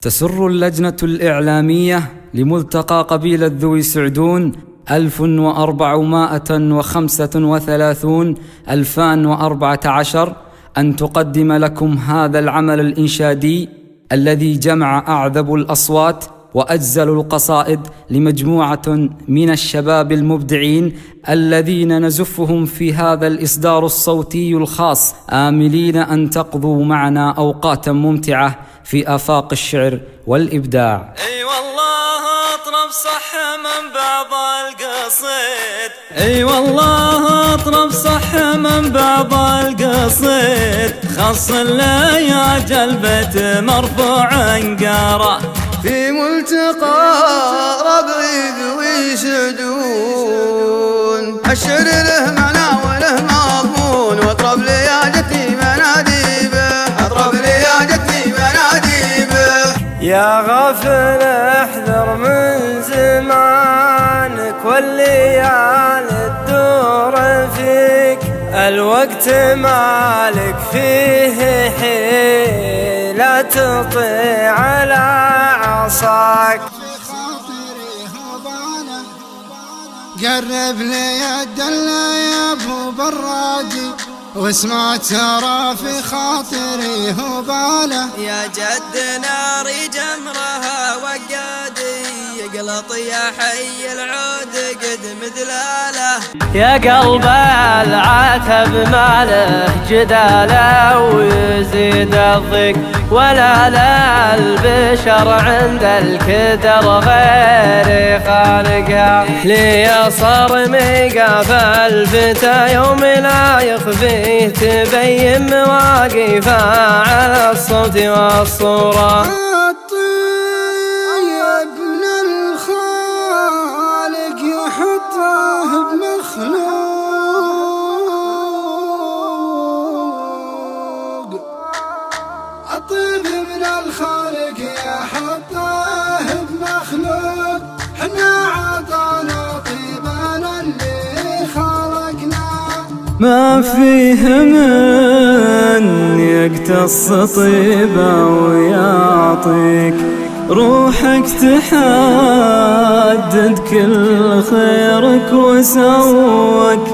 تسر اللجنة الإعلامية لملتقى قبيلة ذوي سعدون 1435-2014 أن تقدم لكم هذا العمل الإنشادي الذي جمع أعذب الأصوات وأجزل القصائد لمجموعة من الشباب المبدعين الذين نزفهم في هذا الإصدار الصوتي الخاص، آملين أن تقضوا معنا أوقاتا ممتعة في آفاق الشعر والإبداع. اي والله اطرب صح من بعض القصيد، اي والله اطرب صح من بعض القصيد، خص لي يا جلبة مرفوع قارة في ملتقى ربعي ذوي سعدون. الشعر له معنى وله مضمون، واطرب لي يا جدي منادي به، اطرب لي يا جدي منادي به. يا غافل احذر من زمانك والليالي تدور فيك، الوقت مالك فيه حين لا تطيع على عصاك. قرب لي الدلة يا ابو برادي، واسمع ترى في خاطري هباله. يا جد ناري جمرها وقادي، يقلط يا حي العود قد مدلاله. يا قلب العتب ماله جداله، ويزيد الضيق ولا لا البشر عند الكدر غير خالقها. لي صار ميقاف الفتى يوم لا يخفيه، تبين مواقفه على الصوت والصورة. الطيب من الخالق يحطه بمخلوق، حنا عطانا طيبنا اللي خلقنا. ما فيه من يقتص طيبه ويعطيك، روحك تحدد كل خيرك وسوك.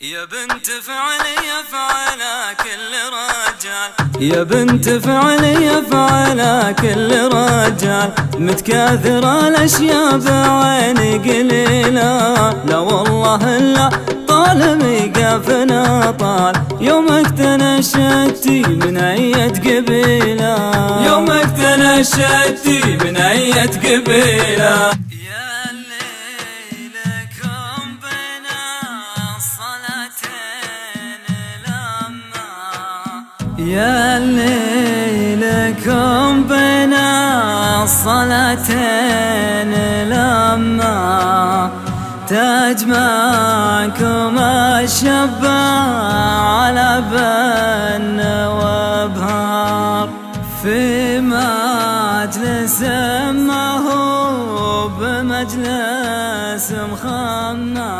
يا بنت فعلي يفعلها كل رجال، يا بنت فعلي يفعلها كل رجال، متكاثرة الأشياء بعيني قليلة. لا والله إلا طال ميقافنا طال، يومك تنشدتي من أية قبيلة، يومك تنشدتي من أية قبيلة. يا ليلكم بين الصلاتين لما تجمعكم الشبة على بن وابهار، في مجلس ما هو بمجلس مخمنا،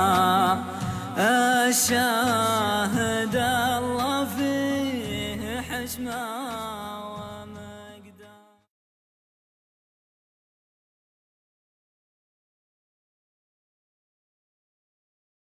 الشاهد الله فيه حشمه.